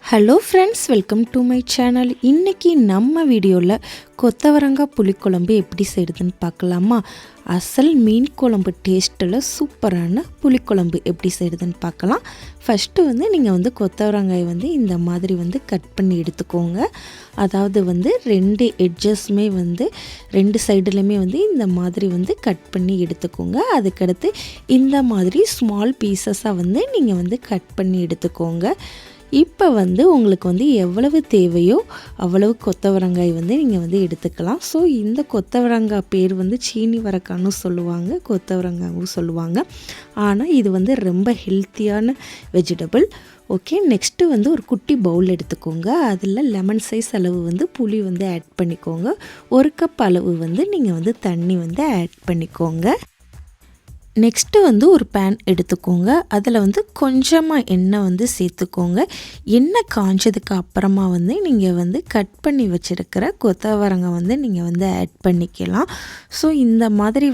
Hello friends, welcome to my channel. இன்றைக்கி நம்ம வீடியோவில் கொத்தவரங்காய் புளிக்குழம்பு எப்படி செய்கிறதுன்னு பார்க்கலாமா? அசல் மீன் குழம்பு டேஸ்ட்டில் சூப்பரான புளிக்குழம்பு எப்படி செய்கிறதுன்னு பார்க்கலாம். ஃபஸ்ட்டு நீங்கள் கொத்தவரங்காய் இந்த மாதிரி கட் பண்ணி எடுத்துக்கோங்க. அதாவது ரெண்டு எட்ஜஸ்மே ரெண்டு சைடுலையுமே இந்த மாதிரி கட் பண்ணி எடுத்துக்கோங்க. அதுக்கடுத்து இந்த மாதிரி ஸ்மால் பீசஸாக நீங்கள் கட் பண்ணி எடுத்துக்கோங்க. இப்போ உங்களுக்கு எவ்வளவு தேவையோ அவ்வளவு கொத்தவரங்காய் நீங்கள் எடுத்துக்கலாம். ஸோ இந்த கொத்தவரங்காய் பேர் சீனி வரக்கான்னு சொல்லுவாங்க, கொத்தவரங்காயும் சொல்லுவாங்க. ஆனால் இது ரொம்ப ஹெல்த்தியான வெஜிடபிள். ஓகே, நெக்ஸ்ட்டு ஒரு குட்டி பவுல் எடுத்துக்கோங்க. அதில் லெமன் சைஸ் அளவு புளி ஆட் பண்ணிக்கோங்க. ஒரு கப் அளவு நீங்கள் தண்ணி ஆட் பண்ணிக்கோங்க. நெக்ஸ்ட்டு ஒரு பேன் எடுத்துக்கோங்க. அதில் கொஞ்சமாக எண்ணெய் சேர்த்துக்கோங்க. எண்ணெய் காஞ்சதுக்கு அப்புறமா நீங்கள் கட் பண்ணி வச்சுருக்கிற கொத்தவரங்காய் நீங்கள் ஆட் பண்ணிக்கலாம். ஸோ இந்த மாதிரி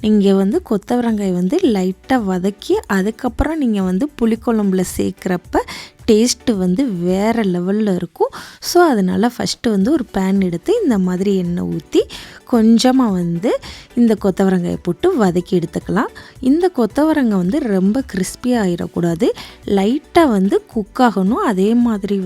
நீங்கள் கொத்தவரங்காய் லைட்டாக வதக்கி அதுக்கப்புறம் நீங்கள் புளிக்குழம்புல சேர்க்குறப்ப டேஸ்ட்டு வேறு லெவலில் இருக்கும். ஸோ அதனால் ஃபஸ்ட்டு ஒரு பேன் எடுத்து இந்த மாதிரி எண்ணெய் ஊற்றி கொஞ்சமாக இந்த கொத்தவரங்காயை போட்டு வதக்கி எடுத்துக்கலாம். இந்த கொத்தவரங்காய் ரொம்ப கிறிஸ்பியாக ஆகிடக்கூடாது, லைட்டாக குக் ஆகணும். அதே மாதிரி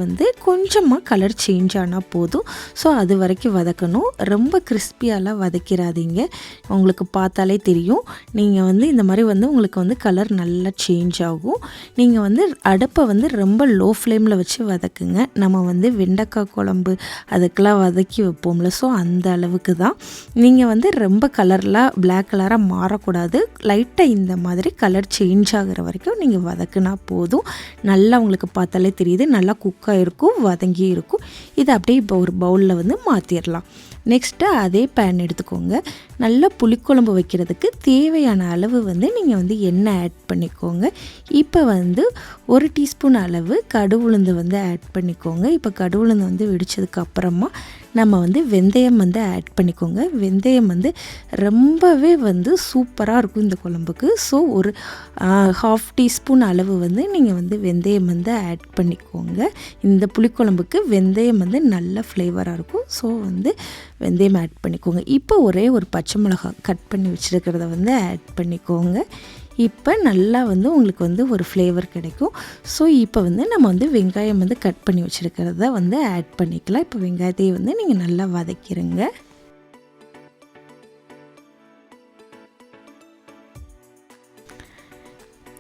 கொஞ்சமாக கலர் சேஞ்ச் ஆனால் போதும். ஸோ அது வரைக்கும் வதக்கணும். ரொம்ப கிறிஸ்பியாலாம் வதக்கிடாதீங்க. உங்களுக்கு பார்த்தாலே தெரியும். நீங்கள் இந்த மாதிரி உங்களுக்கு கலர் நல்லா சேஞ்ச் ஆகும். நீங்கள் அடுப்பை ரொம்ப லோ ஃப்ளேமில் வச்சு வதக்குங்க. நம்ம வெண்டைக்காய் குழம்பு அதுக்கெல்லாம் வதக்கி வைப்போம்ல, ஸோ அந்த அளவுக்கு தான். நீங்கள் ரொம்ப கலர்லாம் பிளாக் கலராக மாறக்கூடாது. லைட்டாக இந்த மாதிரி கலர் சேஞ்ச் ஆகிற வரைக்கும் நீங்கள் வதக்குனா போதும். நல்லா உங்களுக்கு பார்த்தாலே தெரியுது, நல்லா குக்காக இருக்கும், வதங்கி இருக்கும். இதை அப்படியே இப்போ ஒரு பவுலில் மாற்றிடலாம். நெக்ஸ்ட்டு அதே பேன் எடுத்துக்கோங்க. நல்லா புளிக்குழம்பு வைக்கிறதுக்கு தேவையான அளவு நீங்கள் எண்ணெய் ஆட் பண்ணிக்கோங்க. இப்போ ஒரு டீஸ்பூன் அளவு கடுகு உளுந்து ஆட் பண்ணிக்கோங்க. இப்போ கடுகு உளுந்து வெடித்ததுக்கு அப்புறமா நம்ம வெந்தயம் ஆட் பண்ணிக்கோங்க. வெந்தயம் ரொம்பவே சூப்பராக இருக்கும் இந்த குழம்புக்கு. ஸோ ஒரு ஹாஃப் டீஸ்பூன் அளவு நீங்கள் வெந்தயம் ஆட் பண்ணிக்கோங்க. இந்த புளிக்குழம்புக்கு வெந்தயம் நல்ல ஃப்ளேவராக இருக்கும். ஸோ வெந்தயம் ஆட் பண்ணிக்கோங்க. இப்போ ஒரே ஒரு பச்சை மிளகாய் கட் பண்ணி வச்சுருக்கிறத ஆட் பண்ணிக்கோங்க. இப்போ நல்லா உங்களுக்கு ஒரு ஃப்ளேவர் கிடைக்கும். ஸோ இப்போ நம்ம வெங்காயம் கட் பண்ணி வச்சுருக்கிறத ஆட் பண்ணிக்கலாம். இப்போ வெங்காயத்தையும் நீங்கள் நல்லா வதக்கிடுங்க.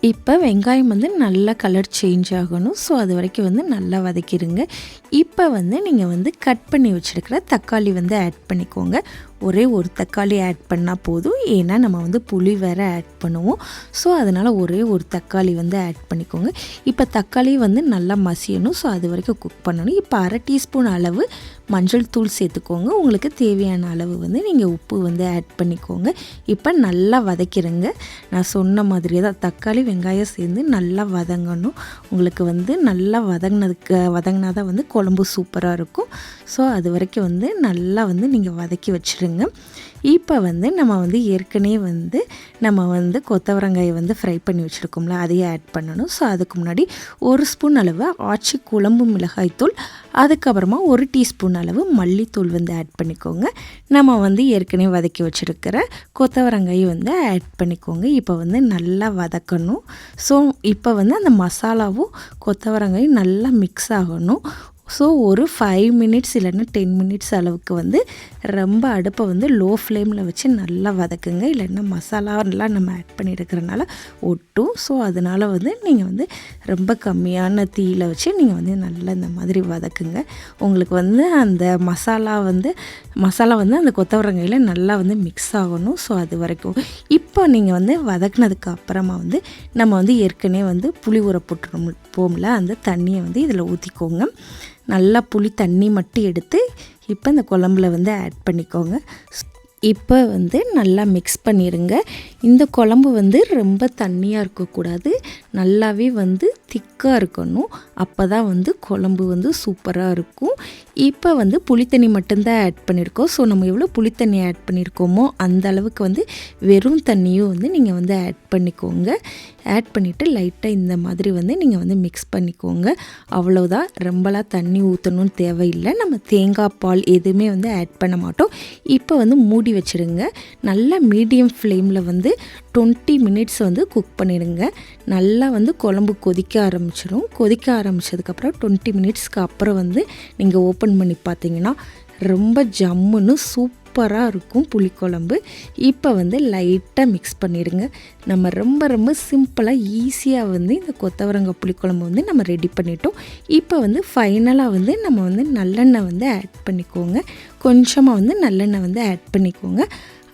இப்போ வெங்காயம் நல்லா கலர் சேஞ்ச் ஆகணும். ஸோ அது வரைக்கும் நல்லா வதக்கிடுங்க. இப்போ நீங்கள் கட் பண்ணி வச்சுருக்கிற தக்காளி ஆட் பண்ணிக்கோங்க. ஒரே ஒரு தக்காளி ஆட் பண்ணால் போதும். ஏன்னா நம்ம புளி வேறு ஆட் பண்ணுவோம். ஸோ அதனால் ஒரே ஒரு தக்காளி ஆட் பண்ணிக்கோங்க. இப்போ தக்காளி நல்லா மசியணும். ஸோ அது வரைக்கும் குக் பண்ணணும். இப்போ அரை டீஸ்பூன் அளவு மஞ்சள் தூள் சேர்த்துக்கோங்க. உங்களுக்கு தேவையான அளவு நீங்கள் உப்பு ஆட் பண்ணிக்கோங்க. இப்போ நல்லா வதக்கிடுங்க. நான் சொன்ன மாதிரியே தான் தக்காளி வெங்காயம் சேர்ந்து நல்லா வதங்கணும். உங்களுக்கு நல்லா வதங்கினா தான் குழம்பு சூப்பராக இருக்கும். ஸோ அது வரைக்கும் நல்லா நீங்கள் வதக்கி வச்சுருங்க. இப்போ நம்ம ஏற்கனவே நம்ம கொத்தவரங்காயை ஃப்ரை பண்ணி வச்சுருக்கோம்ல, அதையே ஆட் பண்ணணும். ஸோ அதுக்கு முன்னாடி ஒரு ஸ்பூன் அளவு ஆச்சி குழம்பு மிளகாய்த்தூள், அதுக்கப்புறமா ஒரு டீஸ்பூன் அளவு மல்லித்தூள் ஆட் பண்ணிக்கோங்க. நம்ம ஏற்கனவே வதக்கி வச்சுருக்கிற கொத்தவரங்காயும் ஆட் பண்ணிக்கோங்க. இப்போ நல்லா வதக்கணும். ஸோ இப்போ அந்த மசாலாவும் கொத்தவரங்காயும் நல்லா மிக்ஸ் ஆகணும். ஸோ ஒரு 5 மினிட்ஸ் இல்லைன்னா 10 மினிட்ஸ் அளவுக்கு ரொம்ப அடுப்பை லோ ஃப்ளேமில் வச்சு நல்லா வதக்குங்க. இல்லைன்னா மசாலாலாம் நம்ம ஆட் பண்ணியிருக்கிறனால ஒட்டும். ஸோ அதனால் நீங்கள் ரொம்ப கம்மியான தீயில் வச்சு நீங்கள் நல்லா இந்த மாதிரி வதக்குங்க. உங்களுக்கு அந்த மசாலா அந்த கொத்தவரங்காயில் நல்லா மிக்ஸ் ஆகணும். ஸோ அது வரைக்கும் இப்போ நீங்கள் வதக்குனதுக்கு அப்புறமா நம்ம ஏற்கனவே புளி ஊற போட்டுருப்போம்ல, அந்த தண்ணியை இதில் ஊற்றிக்கோங்க. நல்லா புளி தண்ணி மட்டும் எடுத்து இப்போ இந்த குழம்புல ஆட் பண்ணிக்கோங்க. இப்போ நல்லா மிக்ஸ் பண்ணிடுங்க. இந்த குழம்பு ரொம்ப தண்ணியாக இருக்கக்கூடாது, நல்லாவே திக்காக இருக்கணும். அப்போ தான் குழம்பு சூப்பராக இருக்கும். இப்போ புளித்தண்ணி மட்டும்தான் ஆட் பண்ணியிருக்கோம். ஸோ நம்ம எவ்வளோ புளித்தண்ணி ஆட் பண்ணியிருக்கோமோ அந்த அளவுக்கு வெறும் தண்ணியும் நீங்கள் ஆட் பண்ணிக்கோங்க. ஆட் பண்ணிவிட்டு லைட்டாக இந்த மாதிரி வந்து நீங்கள் வந்து மிக்ஸ் பண்ணிக்கோங்க. அவ்வளோதான், ரொம்பலாம் தண்ணி ஊற்றணும்னு தேவையில்லை. நம்ம தேங்காய் பால் எதுவுமே வந்து ஆட் பண்ண மாட்டோம். இப்போ வந்து மூடி வச்சுடுங்க. நல்லா மீடியம் ஃப்ளேமில் வந்து 20 மினிட்ஸ் வந்து குக் பண்ணிடுங்க. நல்லா வந்து குழம்பு கொதிக்க ஆரம்பிச்சிடும். கொதிக்க ஆரம்பித்ததுக்கப்புறம் 20 மினிட்ஸ்க்கு அப்புறம் வந்து நீங்கள் ஓப்பன் பண்ணி பார்த்தீங்கன்னா ரொம்ப ஜம்முன்னு சூப்பராக இருக்கும் புளிக்குழம்பு. இப்போ வந்து லைட்டாக மிக்ஸ் பண்ணிடுங்க. நம்ம ரொம்ப ரொம்ப சிம்பிளாக ஈஸியாக வந்து இந்த கொத்தவரங்காய் புளிக்குழம்பு வந்து நம்ம ரெடி பண்ணிட்டோம். இப்போ வந்து ஃபைனலாக வந்து நம்ம வந்து நல்லெண்ணெய் வந்து ஆட் பண்ணிக்கோங்க. கொஞ்சமாக வந்து நல்லெண்ணெய் வந்து ஆட் பண்ணிக்கோங்க.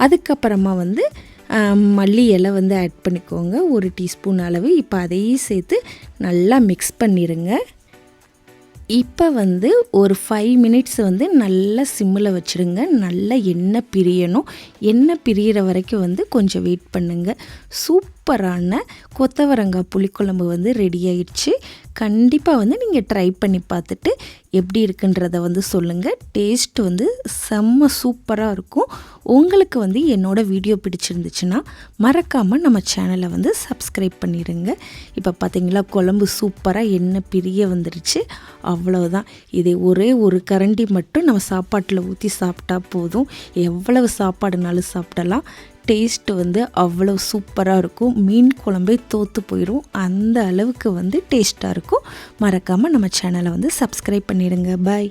அதுக்கப்புறமா வந்து மல்லி இலை வந்து ஆட் பண்ணிக்கோங்க, 1 டீஸ்பூன் அளவு. இப்போ அதையும் சேர்த்து நல்லா மிக்ஸ் பண்ணிடுங்க. இப்போ வந்து ஒரு 5 மினிட்ஸ் வந்து நல்லா சிம்மில் வச்சுருங்க. நல்லா எண்ணெய் பிரியணும். எண்ணெய் பிரியிற வரைக்கும் வந்து கொஞ்சம் வெயிட் பண்ணுங்கள். சூப்பரான கொத்தவரங்காய் புளிக்குழம்பு வந்து ரெடி ஆயிடுச்சு. கண்டிப்பாக வந்து நீங்கள் ட்ரை பண்ணி பார்த்துட்டு எப்படி இருக்குன்றதை வந்து சொல்லுங்கள். டேஸ்ட் வந்து செம்ம சூப்பராக இருக்கும். உங்களுக்கு வந்து என்னோடய வீடியோ பிடிச்சிருந்துச்சுன்னா மறக்காமல் நம்ம சேனலை வந்து சப்ஸ்கிரைப் பண்ணிடுங்க. இப்போ பார்த்தீங்களா, குழம்பு சூப்பராக எண்ணெய் பிரிய வந்துடுச்சு. அவ்வளவுதான். இதை ஒரே ஒரு கரண்டி மட்டும் நம்ம சாப்பாட்டில் ஊற்றி சாப்பிட்டா போதும். எவ்வளவு சாப்பாடுனாலும் சாப்பிடலாம். டேஸ்ட்டு வந்து அவ்வளோ சூப்பராக இருக்கும். மீன் குழம்பே தோற்று போயிடும், அந்த அளவுக்கு வந்து டேஸ்ட்டாக இருக்கும். மறக்காமல் நம்ம சேனலை வந்து சப்ஸ்கிரைப் பண்ணிடுங்க. பாய்.